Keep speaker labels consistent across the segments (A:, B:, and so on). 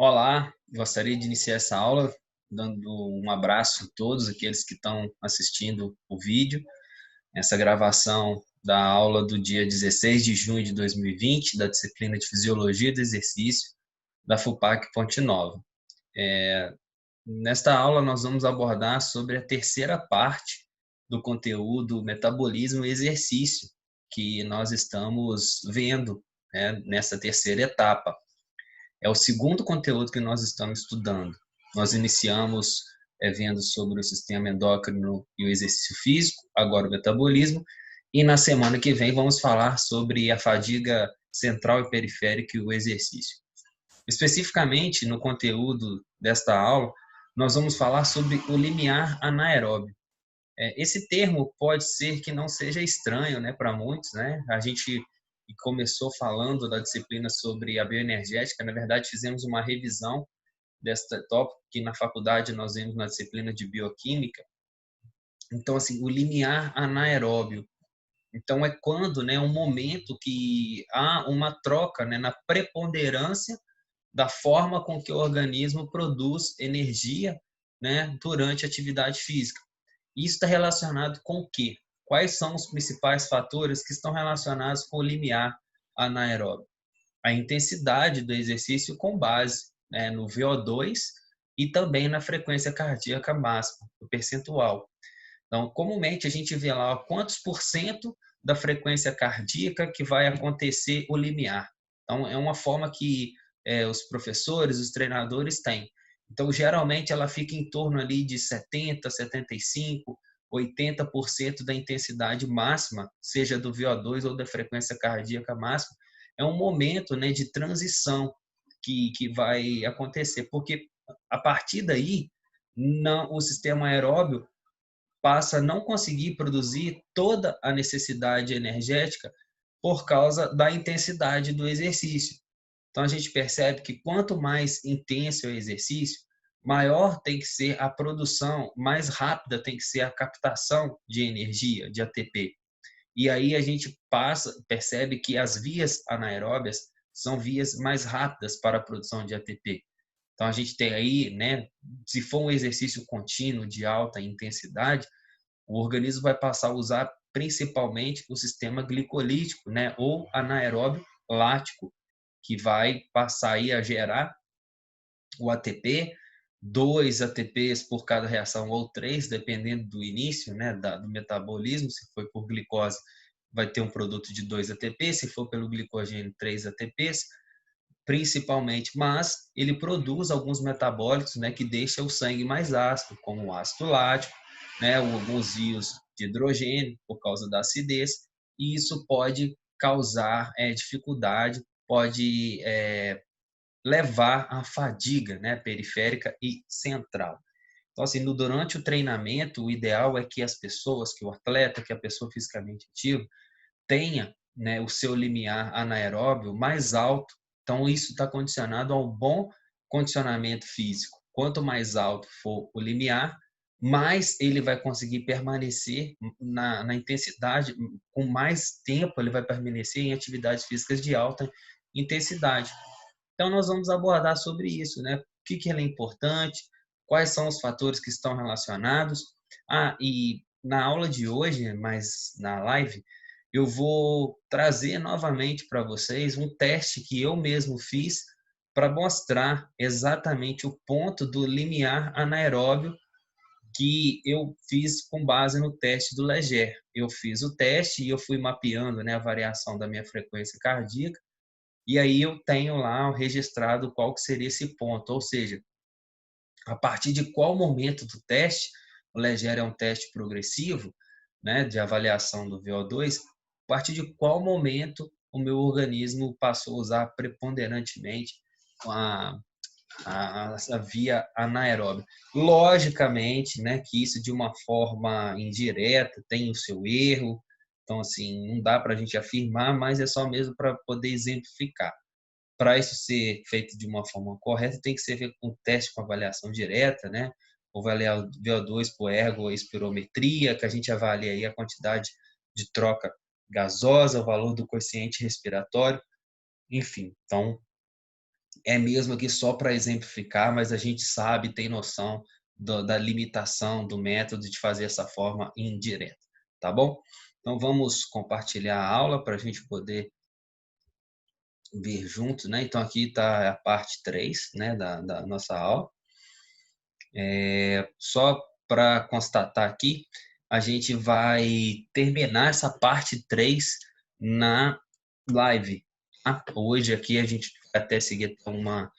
A: Olá, gostaria de iniciar essa aula dando um abraço a todos aqueles que estão assistindo o vídeo, essa gravação da aula do dia 16 de junho de 2020, da disciplina de Fisiologia do Exercício, da FUPAC Ponte Nova. Nesta aula, nós vamos abordar sobre a terceira parte do conteúdo Metabolismo e Exercício, que nós estamos vendo, nessa terceira etapa. É o segundo conteúdo que nós estamos estudando. Nós iniciamos vendo sobre o sistema endócrino e o exercício físico, agora o metabolismo, e na semana que vem vamos falar sobre a fadiga central e periférica e o exercício. Especificamente no conteúdo desta aula, nós vamos falar sobre o limiar anaeróbio. Esse termo pode ser que não seja estranho, né, para muitos, né? A gente começou falando da disciplina sobre a bioenergética, na verdade fizemos uma revisão desta tópico que na faculdade nós vemos na disciplina de bioquímica. Então, assim, o limiar anaeróbio. Então, é quando, né, um momento que há uma troca, né, na preponderância da forma com que o organismo produz energia, né, durante a atividade física. Isso está relacionado com o quê? Quais são os principais fatores que estão relacionados com o limiar anaeróbio? A intensidade do exercício com base, né, no VO2 e também na frequência cardíaca máxima, o percentual. Então, comumente a gente vê lá quantos por cento da frequência cardíaca que vai acontecer o limiar. Então, é uma forma que os professores, os treinadores têm. Então, geralmente ela fica em torno ali de 70, 75, 80% da intensidade máxima, seja do VO2 ou da frequência cardíaca máxima. É um momento, né, de transição que vai acontecer, porque a partir daí não, o sistema aeróbio passa a não conseguir produzir toda a necessidade energética por causa da intensidade do exercício. Então a gente percebe que quanto mais intenso é o exercício, maior tem que ser a produção, mais rápida tem que ser a captação de energia, de ATP. E aí a gente percebe que as vias anaeróbias são vias mais rápidas para a produção de ATP. Então a gente tem aí, né, se for um exercício contínuo de alta intensidade, o organismo vai passar a usar principalmente o sistema glicolítico, né, ou anaeróbio lático, que vai passar aí a gerar o ATP, 2 ATPs por cada reação ou 3, dependendo do início, né, do metabolismo. Se for por glicose, vai ter um produto de 2 ATPs, se for pelo glicogênio, 3 ATPs, principalmente, mas ele produz alguns metabólitos, né, que deixam o sangue mais ácido, como o ácido lático, né, alguns íons de hidrogênio por causa da acidez, e isso pode causar dificuldade, pode levar à fadiga, né, periférica e central. Então, assim, durante o treinamento, o ideal é que as pessoas, que o atleta, que a pessoa fisicamente ativa, tenha, né, o seu limiar anaeróbio mais alto. Então, isso está condicionado ao bom condicionamento físico. Quanto mais alto for o limiar, mais ele vai conseguir permanecer na intensidade, com mais tempo ele vai permanecer em atividades físicas de alta intensidade. Então, nós vamos abordar sobre isso, né? O que ele é importante, quais são os fatores que estão relacionados. E na aula de hoje, mas na live, eu vou trazer novamente para vocês um teste que eu mesmo fiz para mostrar exatamente o ponto do limiar anaeróbio que eu fiz com base no teste do Leger. Eu fiz o teste e eu fui mapeando, né, a variação da minha frequência cardíaca, e aí eu tenho lá registrado qual que seria esse ponto, ou seja, a partir de qual momento do teste, o Leger é um teste progressivo, né, de avaliação do VO2, a partir de qual momento o meu organismo passou a usar preponderantemente a, a via anaeróbica. Logicamente, né, que isso de uma forma indireta tem o seu erro, então assim, não dá para a gente afirmar, mas é só mesmo para poder exemplificar. Para isso ser feito de uma forma correta, tem que ser feito um teste com avaliação direta, né? Ou avaliar o VO2 por ergoespirometria, que a gente avalia aí a quantidade de troca gasosa, o valor do quociente respiratório, enfim. Então, é mesmo aqui só para exemplificar, mas a gente sabe, tem noção da limitação do método de fazer essa forma indireta, tá bom? Então vamos compartilhar a aula para a gente poder ver juntos, né? Então aqui está a parte 3, né, da nossa aula. Só para constatar aqui, a gente vai terminar essa parte 3 na live. Hoje aqui a gente vai até seguir uma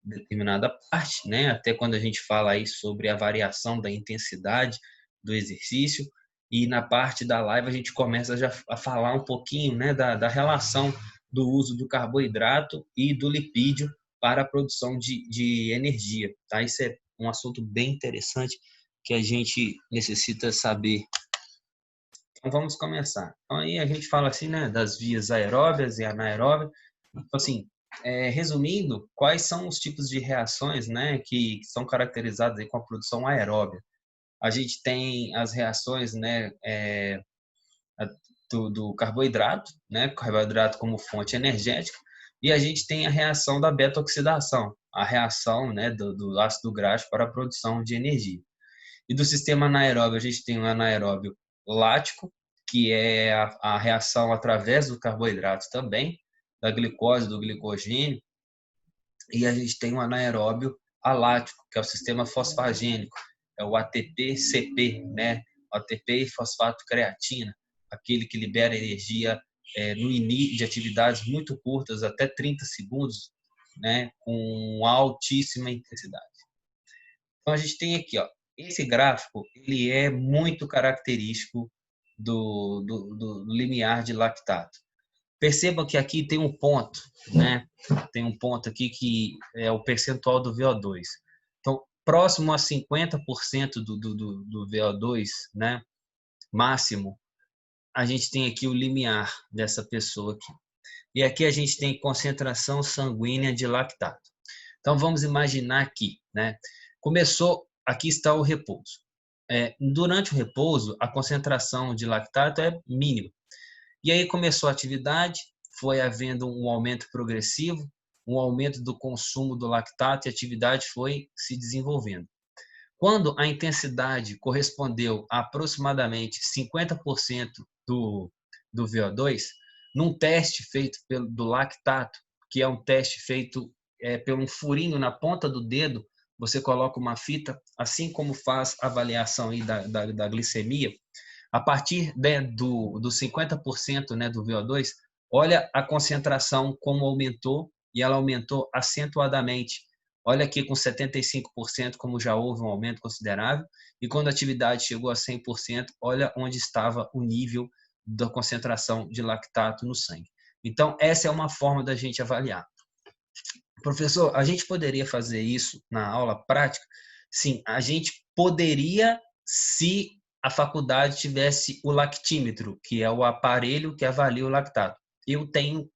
A: determinada parte, né? Até quando a gente fala aí sobre a variação da intensidade do exercício. E na parte da live a gente começa já a falar um pouquinho, né, da relação do uso do carboidrato e do lipídio para a produção de energia, tá? Isso é um assunto bem interessante que a gente necessita saber. Então vamos começar. Então aí a gente fala assim, né, das vias aeróbias e anaeróbias. Então assim, resumindo, quais são os tipos de reações, né, que são caracterizadas aí com a produção aeróbia? A gente tem as reações, né, do carboidrato, né, carboidrato como fonte energética, e a gente tem a reação da beta-oxidação, a reação, né, do ácido graxo para a produção de energia. E do sistema anaeróbio, a gente tem o anaeróbio lático, que é a reação através do carboidrato também, da glicose, do glicogênio, e a gente tem o anaeróbio alático, que é o sistema fosfagênico, é o ATP-CP, né? ATP e fosfato creatina, aquele que libera energia no início de atividades muito curtas, até 30 segundos, né? Com altíssima intensidade. Então a gente tem aqui, ó, esse gráfico, ele é muito característico do limiar de lactato. Percebam que aqui tem um ponto, né? Tem um ponto aqui que é o percentual do VO2. Então, próximo a 50% do VO2, né? Máximo, a gente tem aqui o limiar dessa pessoa aqui. E aqui a gente tem concentração sanguínea de lactato. Então, vamos imaginar aqui, né? Começou, aqui está o repouso. Durante o repouso, a concentração de lactato é mínima. E aí começou a atividade, foi havendo um aumento progressivo, um aumento do consumo do lactato e a atividade foi se desenvolvendo. Quando a intensidade correspondeu a aproximadamente 50% do VO2, num teste feito do lactato, que é um teste feito por um furinho na ponta do dedo, você coloca uma fita, assim como faz a avaliação aí da glicemia, a partir do 50%, né, do VO2, olha a concentração como aumentou, e ela aumentou acentuadamente. Olha aqui com 75%, como já houve um aumento considerável, e quando a atividade chegou a 100%, olha onde estava o nível da concentração de lactato no sangue. Então, essa é uma forma da gente avaliar. Professor, a gente poderia fazer isso na aula prática? Sim, a gente poderia, se a faculdade tivesse o lactímetro, que é o aparelho que avalia o lactato. Eu tenho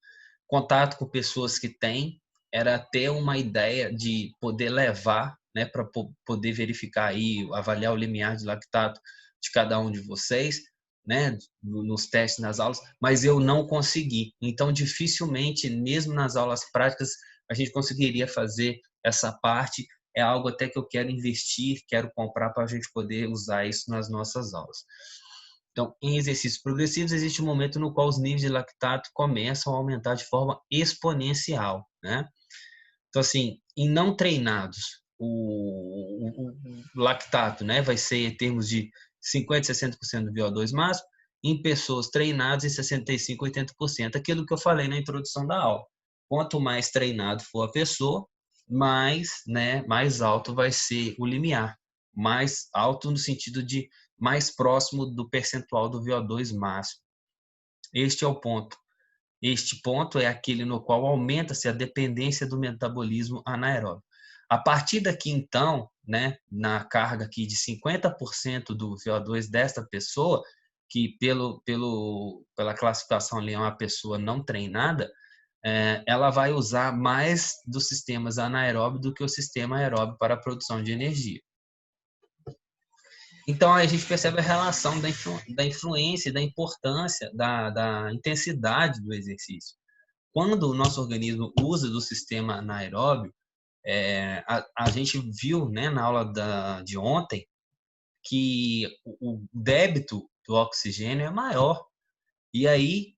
A: contato com pessoas que têm, era ter uma ideia de poder levar, né, para poder verificar aí, avaliar o limiar de lactato de cada um de vocês, né, nos testes, nas aulas, mas eu não consegui. Então, dificilmente, mesmo nas aulas práticas, a gente conseguiria fazer essa parte. É algo até que eu quero investir, quero comprar para a gente poder usar isso nas nossas aulas. Então, em exercícios progressivos, existe um momento no qual os níveis de lactato começam a aumentar de forma exponencial, né? Então, assim, em não treinados, o lactato, né, vai ser em termos de 50%, 60% do VO2 máximo, em pessoas treinadas em 65%, 80%. Aquilo que eu falei na introdução da aula. Quanto mais treinado for a pessoa, mais alto vai ser o limiar. Mais alto no sentido de mais próximo do percentual do VO2 máximo. Este é o ponto. Este ponto é aquele no qual aumenta-se a dependência do metabolismo anaeróbio. A partir daqui, então, né, na carga aqui de 50% do VO2 desta pessoa, que pela classificação ali é uma pessoa não treinada, ela vai usar mais dos sistemas anaeróbio do que o sistema aeróbio para a produção de energia. Então, a gente percebe a relação da influência, da importância, da intensidade do exercício. Quando o nosso organismo usa do sistema anaeróbio, a gente viu, né, na aula de ontem que o débito do oxigênio é maior. E aí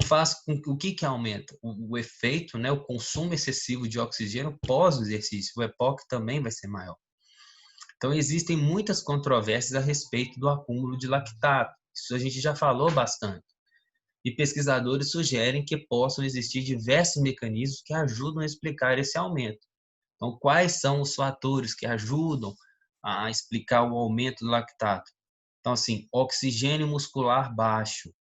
A: faz com que o que aumenta? O efeito, né, o consumo excessivo de oxigênio pós o exercício. O EPOC também vai ser maior. Então, existem muitas controvérsias a respeito do acúmulo de lactato. Isso a gente já falou bastante. E pesquisadores sugerem que possam existir diversos mecanismos que ajudam a explicar esse aumento. Então, quais são os fatores que ajudam a explicar o aumento do lactato? Então, assim, oxigênio muscular baixo.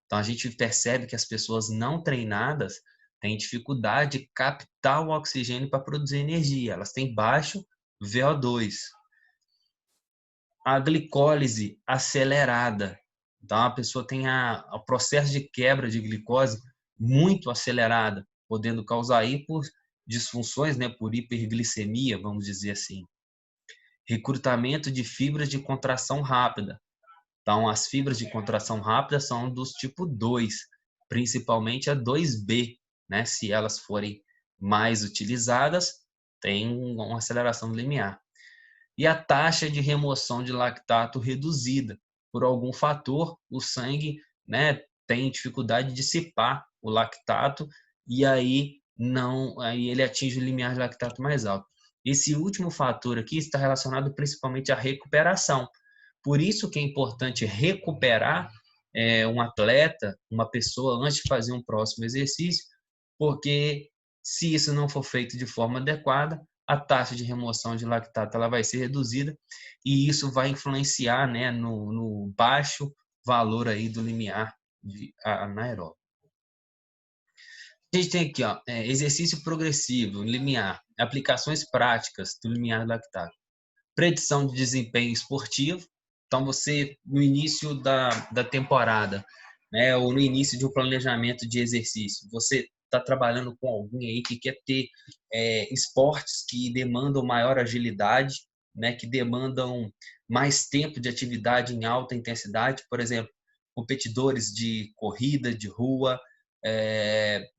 A: Então, a gente percebe que as pessoas não treinadas têm dificuldade de captar o oxigênio para produzir energia. Elas têm baixo VO2. A glicólise acelerada. Então, a pessoa tem o processo de quebra de glicose muito acelerada, podendo causar aí por disfunções, né, por hiperglicemia, vamos dizer assim. Recrutamento de fibras de contração rápida. Então, as fibras de contração rápida são dos tipo 2, principalmente a 2B, né? Se elas forem mais utilizadas, tem uma aceleração do limiar. E a taxa de remoção de lactato reduzida. Por algum fator, o sangue, né, tem dificuldade de dissipar o lactato e aí ele atinge o limiar de lactato mais alto. Esse último fator aqui está relacionado principalmente à recuperação. Por isso que é importante recuperar um atleta, uma pessoa, antes de fazer um próximo exercício, porque se isso não for feito de forma adequada, a taxa de remoção de lactato ela vai ser reduzida e isso vai influenciar, né, no baixo valor aí do limiar anaeróbio. A gente tem aqui, ó, exercício progressivo, limiar, aplicações práticas do limiar lactato. Predição de desempenho esportivo. Então, você, no início da temporada, né, ou no início de um planejamento de exercício, você está trabalhando com alguém aí que quer ter esportes que demandam maior agilidade, né, que demandam mais tempo de atividade em alta intensidade, por exemplo, competidores de corrida, de rua,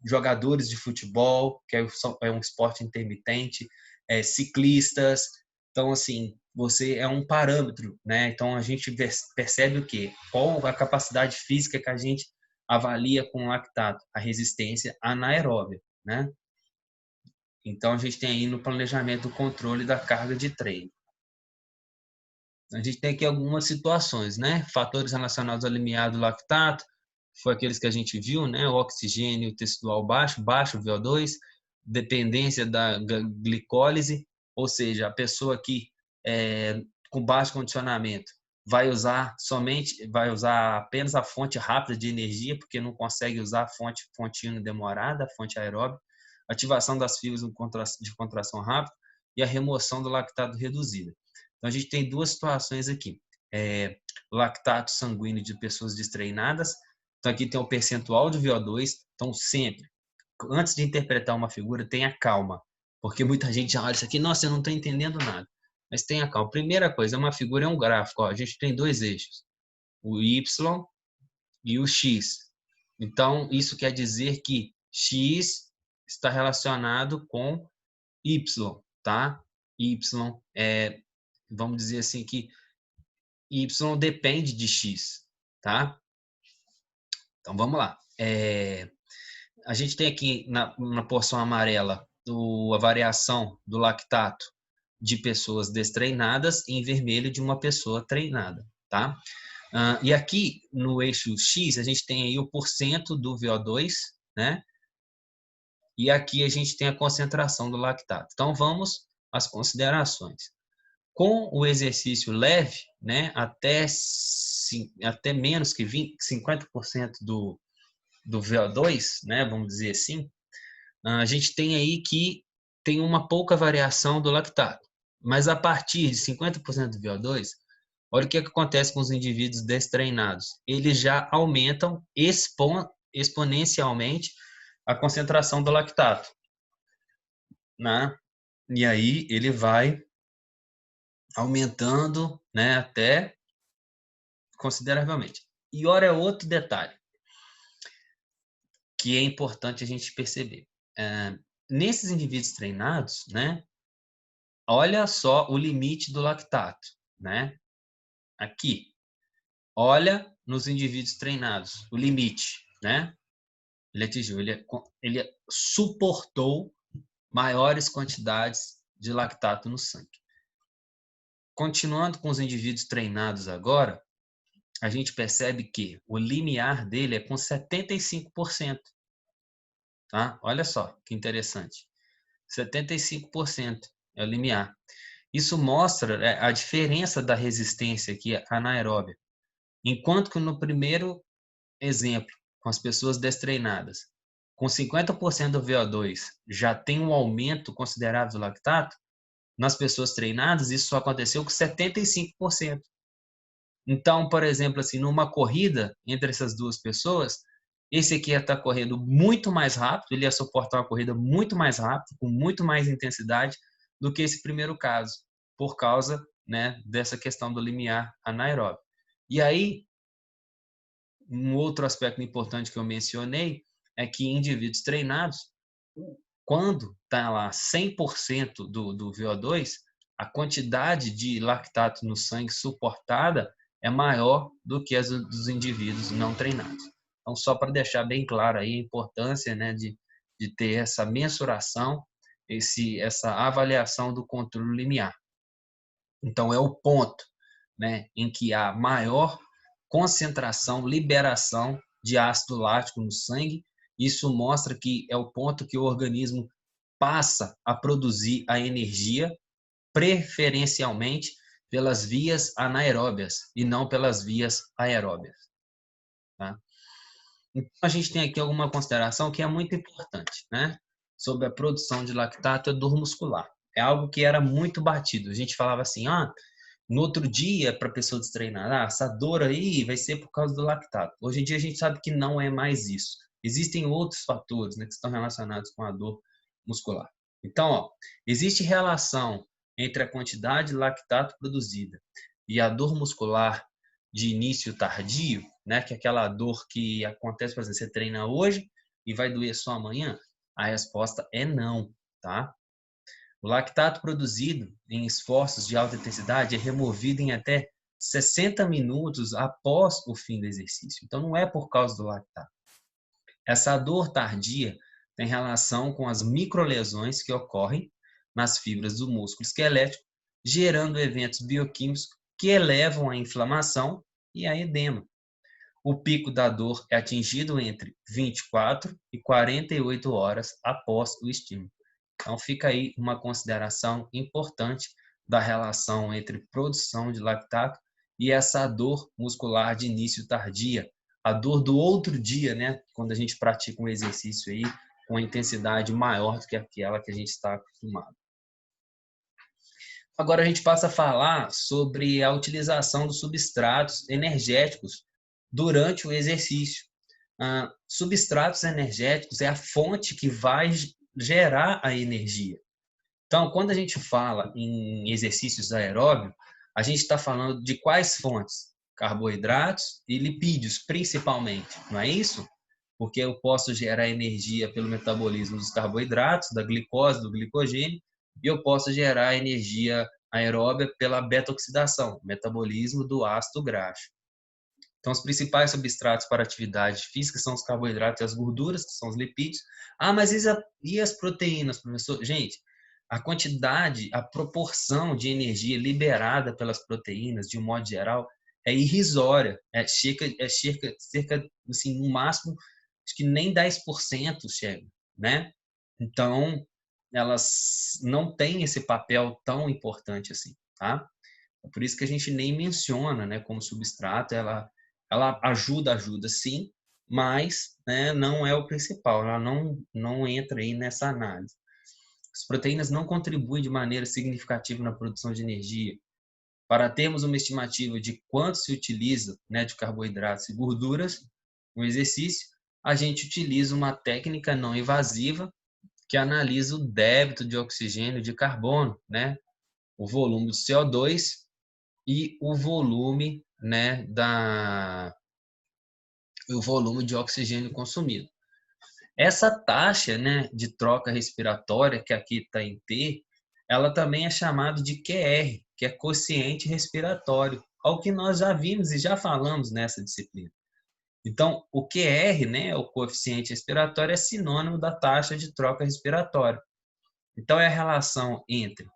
A: jogadores de futebol, que é um esporte intermitente, ciclistas. Então, assim, você é um parâmetro, né? Então, a gente percebe o quê? Qual a capacidade física que a gente avalia com o lactato? A resistência anaeróbia, né? Então, a gente tem aí no planejamento o controle da carga de treino. A gente tem aqui algumas situações, né? Fatores relacionados ao limiar do lactato, foi aqueles que a gente viu, né? O oxigênio tecidual baixo, baixo VO2, dependência da glicólise, ou seja, a pessoa que com baixo condicionamento vai usar apenas a fonte rápida de energia, porque não consegue usar a fonte contínua demorada, a fonte aeróbica, ativação das fibras de contração rápida e a remoção do lactato reduzida. Então, a gente tem duas situações aqui. Lactato sanguíneo de pessoas destreinadas. Então, aqui tem o percentual de VO2. Então, sempre, antes de interpretar uma figura, tenha calma. Porque muita gente já olha isso aqui, nossa, eu não estou entendendo nada. Mas tenha calma. Primeira coisa, uma figura é um gráfico. Ó, a gente tem dois eixos, o Y e o X. Então, isso quer dizer que X está relacionado com Y, tá? Y vamos dizer assim que Y depende de X, tá? Então, vamos lá. A gente tem aqui na porção amarela a variação do lactato de pessoas destreinadas e em vermelho de uma pessoa treinada, tá? E aqui no eixo X a gente tem aí o porcento do VO2, né? E aqui a gente tem a concentração do lactato. Então vamos às considerações. Com o exercício leve, né, até menos que 50% do VO2, né, vamos dizer assim, a gente tem aí que tem uma pouca variação do lactato. Mas a partir de 50% do VO2, olha o que acontece com os indivíduos destreinados. Eles já aumentam exponencialmente a concentração do lactato, né? E aí ele vai aumentando, né, até consideravelmente. E ora é outro detalhe. que é importante a gente perceber. Nesses indivíduos treinados, né, olha só o limite do lactato, né? Aqui, olha nos indivíduos treinados, o limite, né? Ele atingiu, ele suportou maiores quantidades de lactato no sangue. Continuando com os indivíduos treinados agora, a gente percebe que o limiar dele é com 75%. Tá? Olha só que interessante. 75% é o limiar. Isso mostra a diferença da resistência aqui anaeróbia. Enquanto que no primeiro exemplo, com as pessoas destreinadas, com 50% do VO2 já tem um aumento considerável do lactato, nas pessoas treinadas isso só aconteceu com 75%. Então, por exemplo, assim, numa corrida entre essas duas pessoas, esse aqui ia estar correndo muito mais rápido, ele ia suportar uma corrida muito mais rápido, com muito mais intensidade, do que esse primeiro caso, por causa, né, dessa questão do limiar anaeróbio. E aí, um outro aspecto importante que eu mencionei é que em indivíduos treinados, quando está lá 100% do VO2, a quantidade de lactato no sangue suportada é maior do que as dos indivíduos não treinados. Então, só para deixar bem claro aí a importância, né, de ter essa mensuração, essa avaliação do controle limiar. Então, é o ponto, né, em que há maior concentração, liberação de ácido lático no sangue. Isso mostra que é o ponto que o organismo passa a produzir a energia preferencialmente pelas vias anaeróbias e não pelas vias aeróbias. Tá? Então, a gente tem aqui alguma consideração que é muito importante, né? Sobre a produção de lactato e dor muscular. É algo que era muito batido. A gente falava assim, no outro dia, para a pessoa destreinar, essa dor aí vai ser por causa do lactato. Hoje em dia, a gente sabe que não é mais isso. Existem outros fatores, né, que estão relacionados com a dor muscular. Então, existe relação entre a quantidade de lactato produzida e a dor muscular de início tardio, né, que é aquela dor que acontece, por exemplo, você treina hoje e vai doer só amanhã? A resposta é não, tá? O lactato produzido em esforços de alta intensidade é removido em até 60 minutos após o fim do exercício. Então, não é por causa do lactato. Essa dor tardia tem relação com as microlesões que ocorrem nas fibras do músculo esquelético, gerando eventos bioquímicos que elevam a inflamação e a edema. O pico da dor é atingido entre 24 e 48 horas após o estímulo. Então, fica aí uma consideração importante da relação entre produção de lactato e essa dor muscular de início tardia, a dor do outro dia, né? Quando a gente pratica um exercício aí com uma intensidade maior do que aquela que a gente está acostumado. Agora a gente passa a falar sobre a utilização dos substratos energéticos durante o exercício. Substratos energéticos é a fonte que vai gerar a energia. Então, quando a gente fala em exercícios aeróbios, a gente está falando de quais fontes? Carboidratos e lipídios, principalmente, não é isso? Porque eu posso gerar energia pelo metabolismo dos carboidratos, da glicose, do glicogênio, e eu posso gerar energia aeróbia pela beta-oxidação, metabolismo do ácido graxo. Então, os principais substratos para atividade física são os carboidratos e as gorduras, que são os lipídios. Mas e as proteínas, professor? Gente, a quantidade, a proporção de energia liberada pelas proteínas, de um modo geral, é irrisória. Cerca assim, no máximo, acho que nem 10% chega, né? Então, elas não têm esse papel tão importante assim, tá? É por isso que a gente nem menciona, né, como substrato, ela ajuda sim, mas, né, não é o principal, ela não entra aí nessa análise. As proteínas não contribuem de maneira significativa na produção de energia. Para termos uma estimativa de quanto se utiliza, né, de carboidratos e gorduras no exercício, a gente utiliza uma técnica não invasiva que analisa o débito de oxigênio e de carbono, né, o volume de CO2 e o volume, né, o volume de oxigênio consumido. Essa taxa, né, de troca respiratória, que aqui está em T, ela também é chamada de QR, que é quociente respiratório, ao que nós já vimos e já falamos nessa disciplina. Então, o QR, né, o coeficiente respiratório, é sinônimo da taxa de troca respiratória. Então, é a relação entre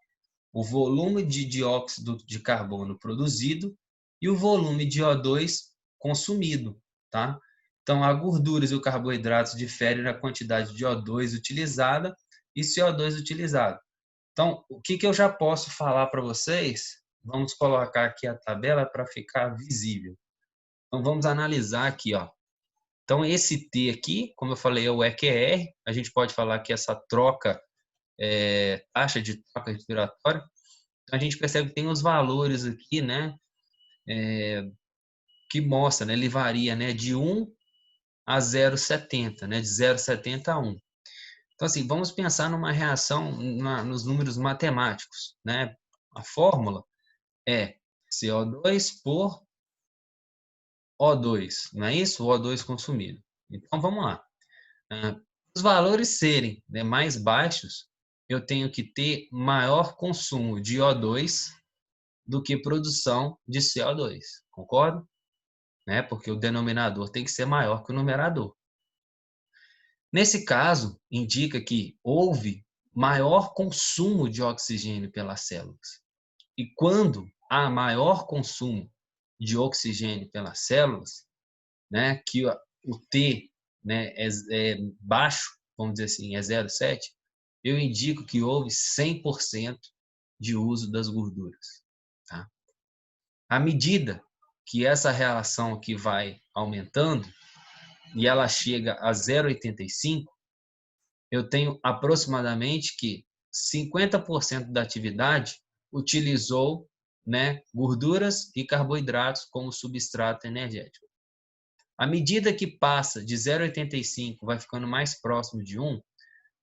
A: o volume de dióxido de carbono produzido e o volume de O2 consumido, tá? Então, a gorduras e o carboidratos diferem na quantidade de O2 utilizada e CO2 utilizado. Então, o que eu já posso falar para vocês? Vamos colocar aqui a tabela para ficar visível. Então, vamos analisar aqui, ó. Então, esse T aqui, como eu falei, é o EQR. A gente pode falar que essa troca taxa de troca respiratória. Então, a gente percebe que tem os valores aqui, né? Que mostra, né? Ele varia, né? De 1 a 0,70, né? De 0,70 a 1. Então, assim, vamos pensar numa reação nos números matemáticos, né? A fórmula é CO2 por O2, não é isso? O O2 consumido. Então, vamos lá. Os valores serem, né, mais baixos, eu tenho que ter maior consumo de O2 do que produção de CO2. Concorda? Né? Porque o denominador tem que ser maior que o numerador. Nesse caso, indica que houve maior consumo de oxigênio pelas células. E quando há maior consumo de oxigênio pelas células, né, que o T, né, é baixo, vamos dizer assim, é 0,7, eu indico que houve 100% de uso das gorduras. Tá? À medida que essa relação aqui vai aumentando e ela chega a 0,85, eu tenho aproximadamente que 50% da atividade utilizou, né, gorduras e carboidratos como substrato energético. À medida que passa de 0,85, vai ficando mais próximo de 1,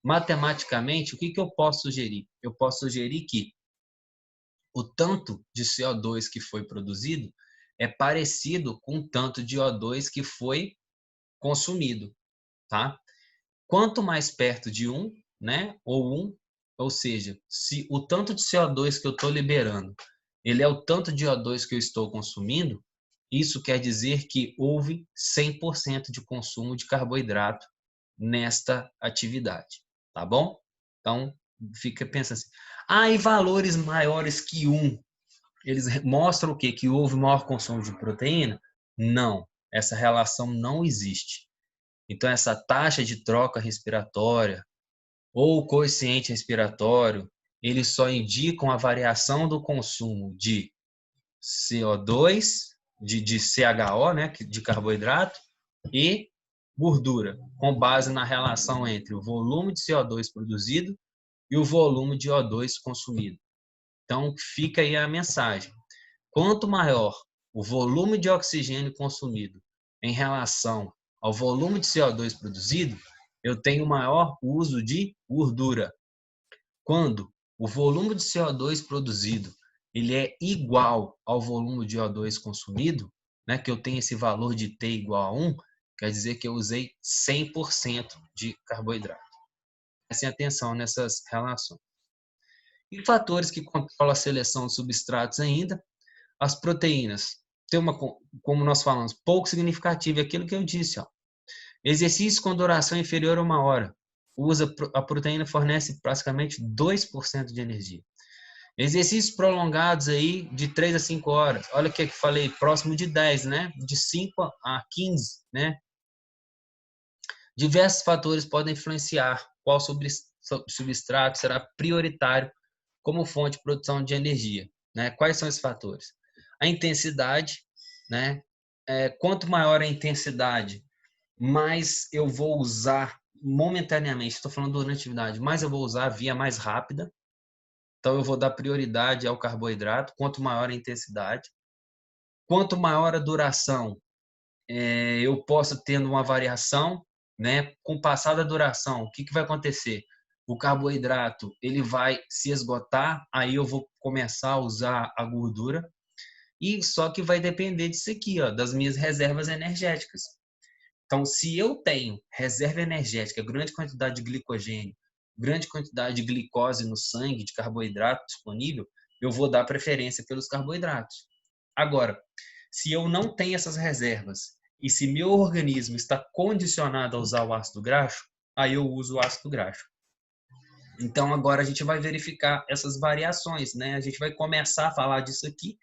A: matematicamente, o que eu posso sugerir? Eu posso sugerir que o tanto de CO2 que foi produzido é parecido com o tanto de O2 que foi consumido, tá? Quanto mais perto de 1, né, ou seja, se o tanto de CO2 que eu estou liberando, ele é o tanto de O2 que eu estou consumindo, isso quer dizer que houve 100% de consumo de carboidrato nesta atividade, tá bom? Então, fica pensando assim, e valores maiores que 1, eles mostram o quê? Que houve maior consumo de proteína? Não, essa relação não existe. Então, essa taxa de troca respiratória ou coeficiente respiratório, eles só indicam a variação do consumo de CO2, de CHO, né, de carboidrato, e gordura, com base na relação entre o volume de CO2 produzido e o volume de O2 consumido. Então, fica aí a mensagem. Quanto maior o volume de oxigênio consumido em relação ao volume de CO2 produzido, eu tenho maior uso de gordura. Quando o volume de CO2 produzido ele é igual ao volume de O2 consumido, né, que eu tenho esse valor de T igual a 1, quer dizer que eu usei 100% de carboidrato. Prestem atenção nessas relações. E fatores que controlam a seleção de substratos ainda, as proteínas. Tem uma, como nós falamos, pouco significativo, é aquilo que eu disse. Ó. Exercício com duração inferior a 1 hora. A proteína fornece praticamente 2% de energia. Exercícios prolongados aí de 3 a 5 horas. Olha o que eu falei, próximo de 10, né? De 5 a 15, né? Diversos fatores podem influenciar qual substrato será prioritário como fonte de produção de energia, né? Quais são esses fatores? A intensidade, né? Quanto maior a intensidade, mais eu vou usar momentaneamente, estou falando durante a atividade, mais eu vou usar a via mais rápida. Então, eu vou dar prioridade ao carboidrato, quanto maior a intensidade. Quanto maior a duração, eu posso tendo uma variação, né? Com o passar da duração, o que vai acontecer? O carboidrato ele vai se esgotar, aí eu vou começar a usar a gordura, e só que vai depender disso aqui, ó, das minhas reservas energéticas. Então, se eu tenho reserva energética, grande quantidade de glicogênio, grande quantidade de glicose no sangue, de carboidrato disponível, eu vou dar preferência pelos carboidratos. Agora, se eu não tenho essas reservas e se meu organismo está condicionado a usar o ácido graxo, aí eu uso o ácido graxo. Então, agora a gente vai verificar essas variações, né? A gente vai começar a falar disso aqui,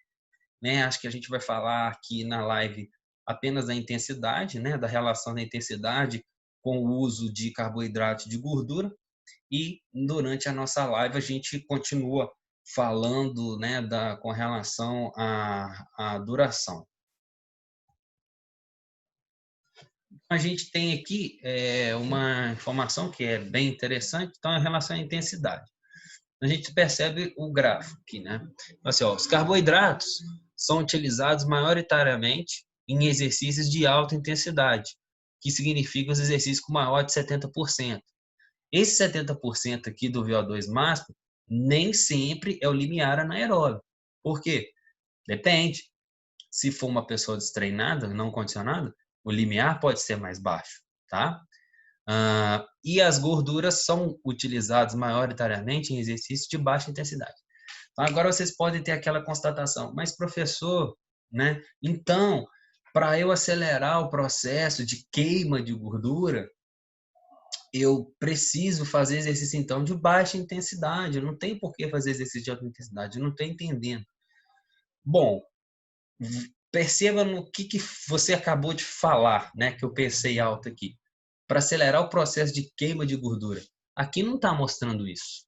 A: né? Acho que a gente vai falar aqui na live apenas da intensidade, né? Da relação da intensidade com o uso de carboidrato e de gordura. E durante a nossa live a gente continua falando, né, com relação à duração. A gente tem aqui uma informação que é bem interessante, então, em relação à intensidade. A gente percebe o gráfico aqui, né? Assim, ó, os carboidratos são utilizados majoritariamente em exercícios de alta intensidade, que significa os exercícios com maior de 70%. Esse 70% aqui do VO2 máximo nem sempre é o limiar anaeróbio. Por quê? Depende. Se for uma pessoa destreinada, não condicionada, o limiar pode ser mais baixo, tá? E as gorduras são utilizadas majoritariamente em exercícios de baixa intensidade. Então, agora vocês podem ter aquela constatação, mas professor, né? Então, para eu acelerar o processo de queima de gordura, eu preciso fazer exercício, então, de baixa intensidade. Eu não tenho por que fazer exercício de alta intensidade. Eu não estou entendendo. Bom, perceba no que você acabou de falar, né? Que eu pensei alto aqui. Para acelerar o processo de queima de gordura. Aqui não está mostrando isso.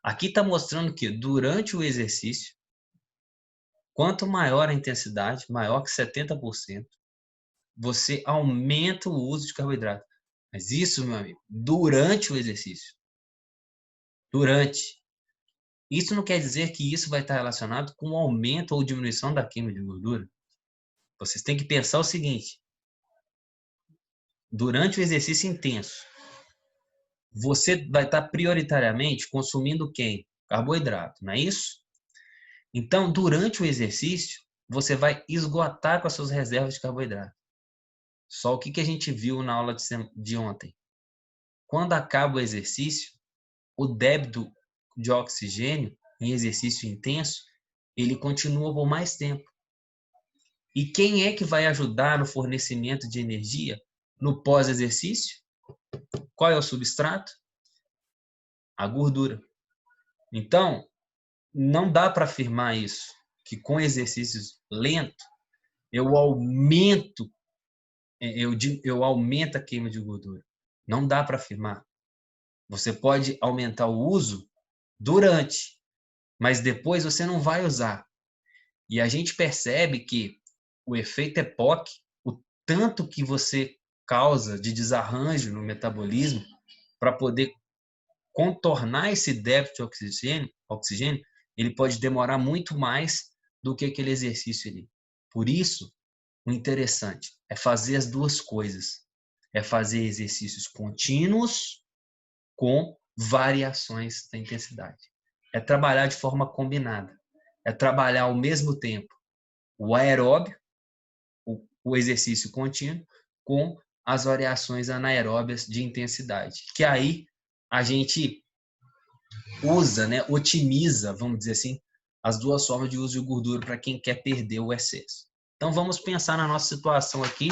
A: Aqui está mostrando que durante o exercício, quanto maior a intensidade, maior que 70%, você aumenta o uso de carboidrato. Mas isso, meu amigo, durante o exercício. Durante. Isso não quer dizer que isso vai estar relacionado com o aumento ou diminuição da queima de gordura. Vocês têm que pensar o seguinte: durante o exercício intenso, você vai estar prioritariamente consumindo quem? Carboidrato, não é isso? Então, durante o exercício, você vai esgotar com as suas reservas de carboidrato. Só o que a gente viu na aula de ontem? Quando acaba o exercício, o débito de oxigênio em exercício intenso, ele continua por mais tempo. E quem é que vai ajudar no fornecimento de energia no pós-exercício? Qual é o substrato? A gordura. Então, não dá para afirmar isso, que com exercícios lentos, eu aumento a queima de gordura. Não dá para afirmar. Você pode aumentar o uso durante, mas depois você não vai usar. E a gente percebe que o efeito EPOC, o tanto que você causa de desarranjo no metabolismo para poder contornar esse débito de oxigênio, ele pode demorar muito mais do que aquele exercício ali. Por isso, o interessante é fazer as duas coisas. É fazer exercícios contínuos com variações da intensidade. É trabalhar de forma combinada. É trabalhar ao mesmo tempo o aeróbio, o exercício contínuo, com as variações anaeróbias de intensidade. Que aí a gente usa, né, otimiza, vamos dizer assim, as duas formas de uso de gordura para quem quer perder o excesso. Então vamos pensar na nossa situação aqui,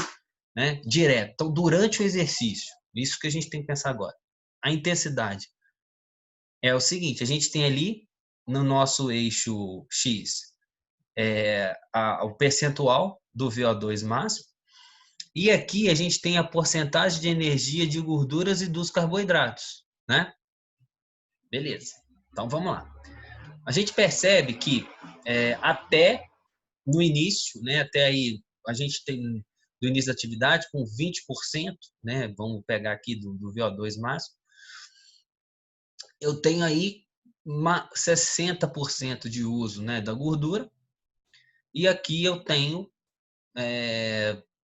A: né, direto. Então, durante o exercício, isso que a gente tem que pensar agora. A intensidade é o seguinte: a gente tem ali no nosso eixo X o percentual do VO2 máximo, e aqui a gente tem a porcentagem de energia de gorduras e dos carboidratos, né? Beleza. Então vamos lá. A gente percebe que até no início, né, até aí a gente tem do início da atividade com 20%, né, vamos pegar aqui do VO2 máximo, eu tenho aí 60% de uso, né, da gordura, e aqui eu tenho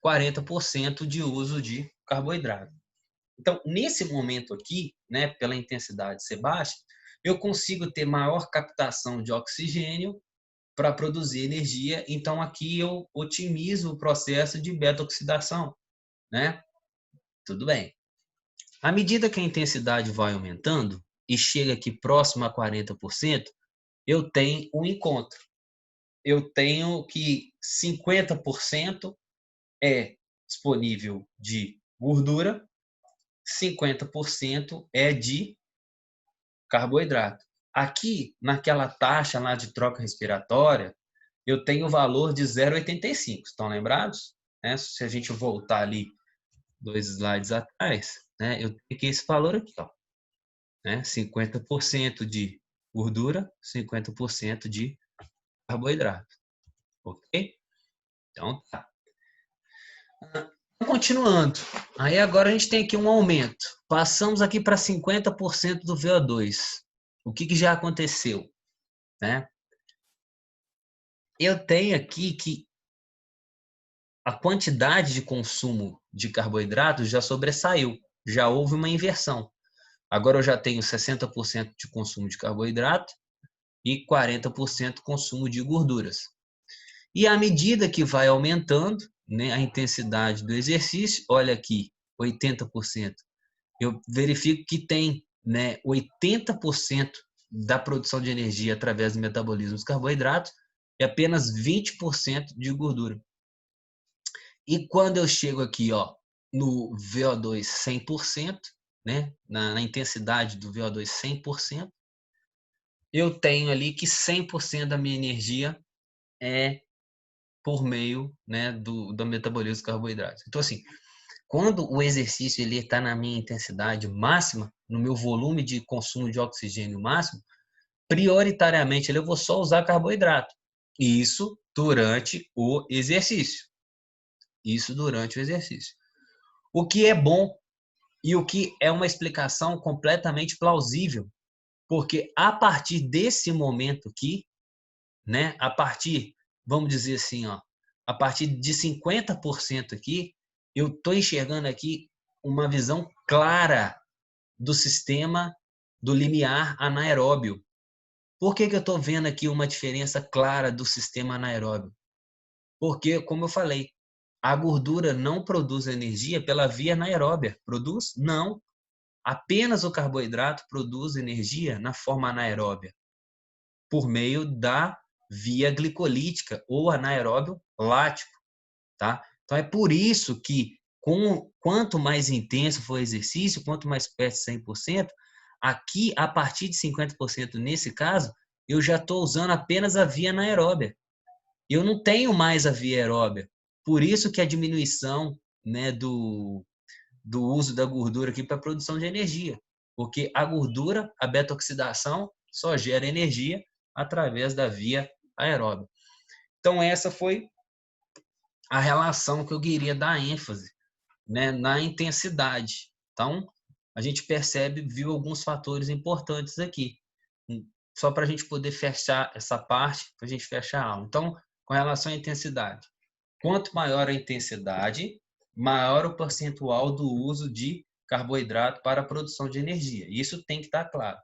A: 40% de uso de carboidrato. Então, nesse momento aqui, né, pela intensidade ser baixa, eu consigo ter maior captação de oxigênio para produzir energia. Então, aqui eu otimizo o processo de beta-oxidação. né? Tudo bem. À medida que a intensidade vai aumentando e chega aqui próximo a 40%, eu tenho um encontro. Eu tenho que 50% é disponível de gordura, 50% é de carboidrato. Aqui, naquela taxa lá de troca respiratória, eu tenho o valor de 0,85. Estão lembrados? Né? Se a gente voltar ali 2 slides atrás, né, eu tenho aqui esse valor aqui, ó, né, 50% de gordura, 50% de carboidrato. Ok? Então, tá. Continuando. Aí agora a gente tem aqui um aumento. Passamos aqui para 50% do VO2. O que já aconteceu? Né? Eu tenho aqui que a quantidade de consumo de carboidratos já sobressaiu. Já houve uma inversão. Agora eu já tenho 60% de consumo de carboidrato e 40% consumo de gorduras. E à medida que vai aumentando, né, a intensidade do exercício, olha aqui, 80%. Eu verifico que tem, né, 80% da produção de energia através do metabolismo dos carboidratos e apenas 20% de gordura. E quando eu chego aqui, ó, no VO2 100%, né, na intensidade do VO2 100%, eu tenho ali que 100% da minha energia é por meio, né, do metabolismo dos carboidratos. Então, assim, quando o exercício ele está na minha intensidade máxima, no meu volume de consumo de oxigênio máximo, prioritariamente eu vou só usar carboidrato. Isso durante o exercício. Isso durante o exercício. O que é bom e o que é uma explicação completamente plausível, porque a partir desse momento aqui, né, a partir, vamos dizer assim, ó, a partir de 50% aqui, eu estou enxergando aqui uma visão clara do sistema do limiar anaeróbio. Por que eu estou vendo aqui uma diferença clara do sistema anaeróbio? Porque, como eu falei, a gordura não produz energia pela via anaeróbia. Produz? Não. Apenas o carboidrato produz energia na forma anaeróbia, por meio da via glicolítica ou anaeróbio lático, tá? Então é por isso que quanto mais intenso for o exercício, quanto mais perto de 100%, aqui a partir de 50% nesse caso, eu já estou usando apenas a via anaeróbia. Eu não tenho mais a via aeróbia. Por isso que a diminuição, né, do uso da gordura aqui para a produção de energia. Porque a gordura, a beta-oxidação, só gera energia através da via aeróbia. Então, essa foi a relação que eu queria dar ênfase, né, na intensidade. Então, a gente percebe, viu alguns fatores importantes aqui. Só para a gente poder fechar essa parte, para a gente fechar a aula. Então, com relação à intensidade. Quanto maior a intensidade, maior o percentual do uso de carboidrato para a produção de energia. Isso tem que estar claro.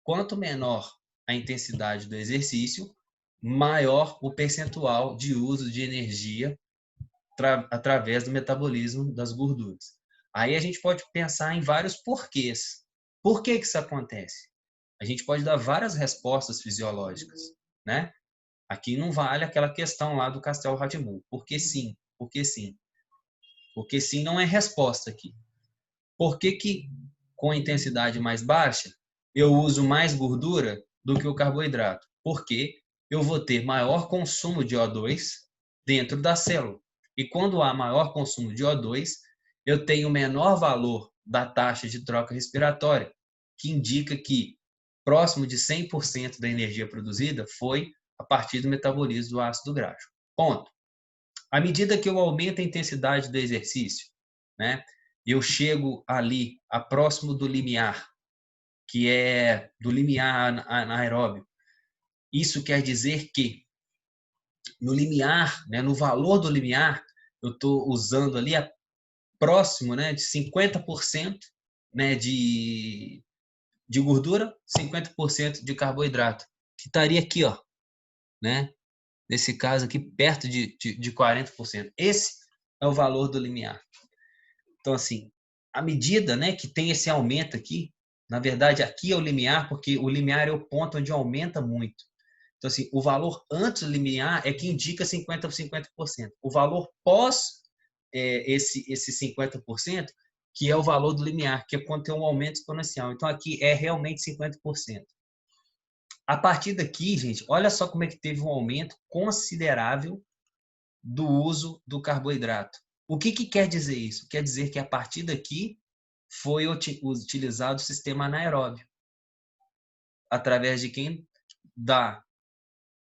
A: Quanto menor a intensidade do exercício, maior o percentual de uso de energia através do metabolismo das gorduras. Aí a gente pode pensar em vários porquês. Por que isso acontece? A gente pode dar várias respostas fisiológicas, né? Aqui não vale aquela questão lá do Castelo Rá-Tim-Bum. Por que sim? Por que sim? Porque sim não é resposta aqui. Por que com intensidade mais baixa eu uso mais gordura do que o carboidrato? Porque eu vou ter maior consumo de O2 dentro da célula. E quando há maior consumo de O2, eu tenho menor valor da taxa de troca respiratória, que indica que próximo de 100% da energia produzida foi a partir do metabolismo do ácido graxo. Ponto. À medida que eu aumento a intensidade do exercício, né, eu chego ali a próximo do limiar, que é do limiar anaeróbio. Isso quer dizer que no limiar, né, no valor do limiar, eu estou usando ali próximo, né, de 50%, né, de gordura, 50% de carboidrato, que estaria aqui, ó, né, nesse caso aqui, perto de 40%. Esse é o valor do limiar. Então, assim, à medida, né, que tem esse aumento aqui, na verdade, aqui é o limiar, porque o limiar é o ponto onde aumenta muito. Então, assim, o valor antes do limiar é que indica 50% ou 50%. O valor pós esse 50%, que é o valor do limiar, que é quando tem um aumento exponencial. Então, aqui é realmente 50%. A partir daqui, gente, olha só como é que teve um aumento considerável do uso do carboidrato. O que quer dizer isso? Quer dizer que a partir daqui foi utilizado o sistema anaeróbio, através de quem? Da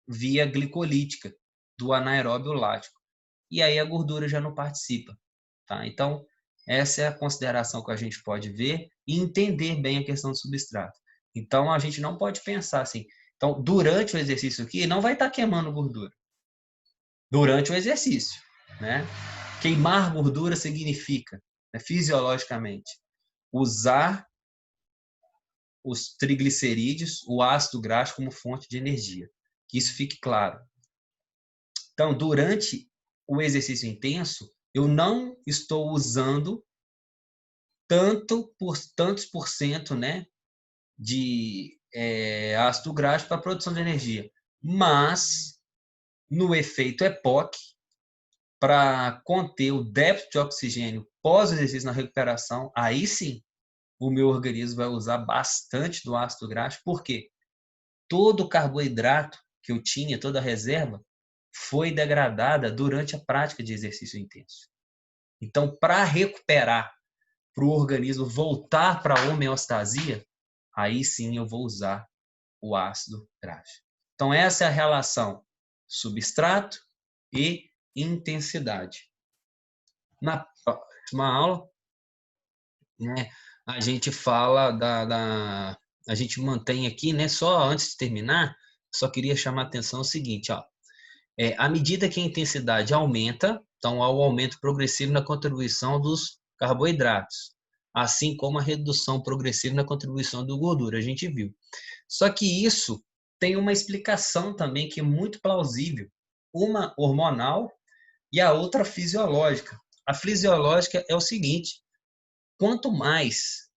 A: via glicolítica, do anaeróbio lático. E aí a gordura já não participa. Tá? Então, essa é a consideração que a gente pode ver e entender bem a questão do substrato. Então, a gente não pode pensar assim. Então, durante o exercício aqui, não vai estar queimando gordura. Durante o exercício, né? Queimar gordura significa, né, fisiologicamente, usar os triglicerídeos, o ácido graxo, como fonte de energia. Que isso fique claro. Então, durante o exercício intenso, eu não estou usando tantos por cento, né, de ácido graxo para a produção de energia. Mas, no efeito EPOC, para conter o débito de oxigênio pós-exercício na recuperação, aí sim, o meu organismo vai usar bastante do ácido graxo. Por quê? Todo o carboidrato que eu tinha, toda a reserva, foi degradada durante a prática de exercício intenso. Então, para recuperar, para o organismo voltar para a homeostasia, aí sim eu vou usar o ácido graxo. Então, essa é a relação substrato e intensidade. Na próxima aula, né, a gente fala a gente mantém aqui, né, só antes de terminar, só queria chamar a atenção o seguinte, ó, à medida que a intensidade aumenta, então há o aumento progressivo na contribuição dos carboidratos, assim como a redução progressiva na contribuição da gordura, a gente viu. Só que isso tem uma explicação também que é muito plausível, uma hormonal e a outra fisiológica. A fisiológica é o seguinte: quanto mais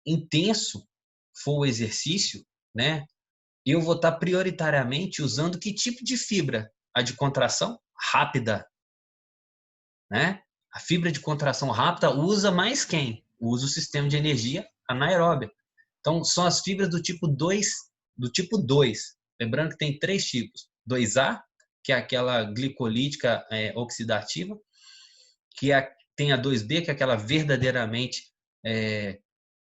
A: intenso for o exercício, né, eu vou estar prioritariamente usando que tipo de fibra? A de contração rápida, né? A fibra de contração rápida usa mais quem? Usa o sistema de energia anaeróbia. Então, são as fibras do tipo 2, do tipo 2. Lembrando que tem 3 tipos. 2A, que é aquela glicolítica oxidativa, tem a 2B, que é aquela verdadeiramente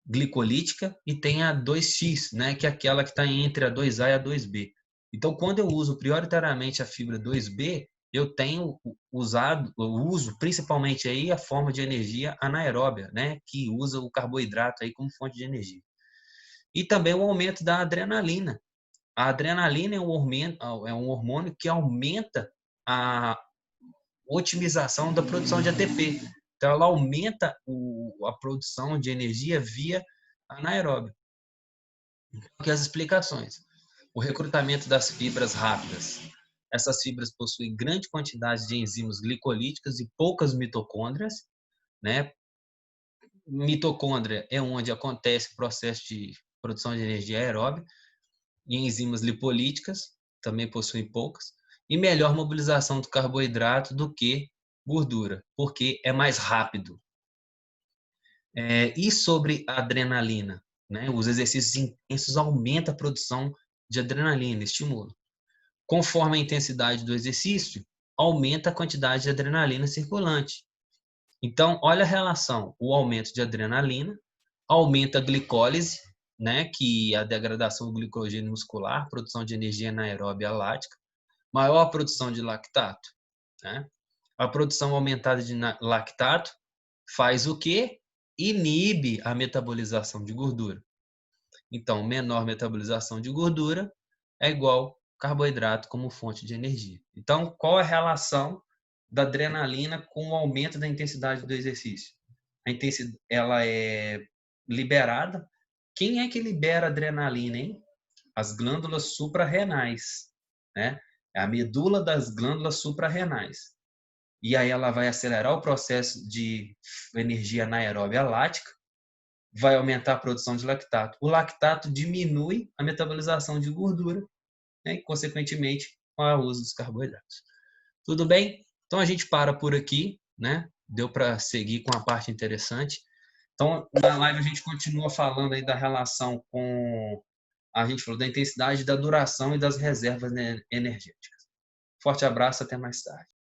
A: glicolítica, e tem a 2X, né, que é aquela que está entre a 2A e a 2B. Então, quando eu uso prioritariamente a fibra 2B, eu uso principalmente aí a forma de energia anaeróbia, né, que usa o carboidrato aí como fonte de energia. E também o aumento da adrenalina. A adrenalina é um hormônio que aumenta a otimização da produção de ATP. Então, ela aumenta a produção de energia via anaeróbio. Aqui as explicações. O recrutamento das fibras rápidas. Essas fibras possuem grande quantidade de enzimas glicolíticas e poucas mitocôndrias, né? Mitocôndria é onde acontece o processo de produção de energia aeróbica, e enzimas lipolíticas também possuem poucas, e melhor mobilização do carboidrato do que gordura, porque é mais rápido. E sobre a adrenalina, né? Os exercícios intensos aumentam a produção de adrenalina, estimula. Conforme a intensidade do exercício, aumenta a quantidade de adrenalina circulante. Então, olha a relação: o aumento de adrenalina aumenta a glicólise, né, que é a degradação do glicogênio muscular, produção de energia anaeróbia lática, maior a produção de lactato, né? A produção aumentada de lactato faz o quê? Inibe a metabolização de gordura. Então, menor metabolização de gordura é igual carboidrato como fonte de energia. Então, qual a relação da adrenalina com o aumento da intensidade do exercício? A intensidade, ela é liberada. Quem é que libera adrenalina, hein? As glândulas suprarrenais, né? É a medula das glândulas suprarrenais. e aí ela vai acelerar o processo de energia anaeróbia lática, vai aumentar a produção de lactato. O lactato diminui a metabolização de gordura, né, e, consequentemente, com o uso dos carboidratos. Tudo bem? Então, a gente para por aqui, né? Deu para seguir com a parte interessante. Então, na live a gente continua falando aí da relação com... A gente falou da intensidade, da duração e das reservas energéticas. Forte abraço, até mais tarde.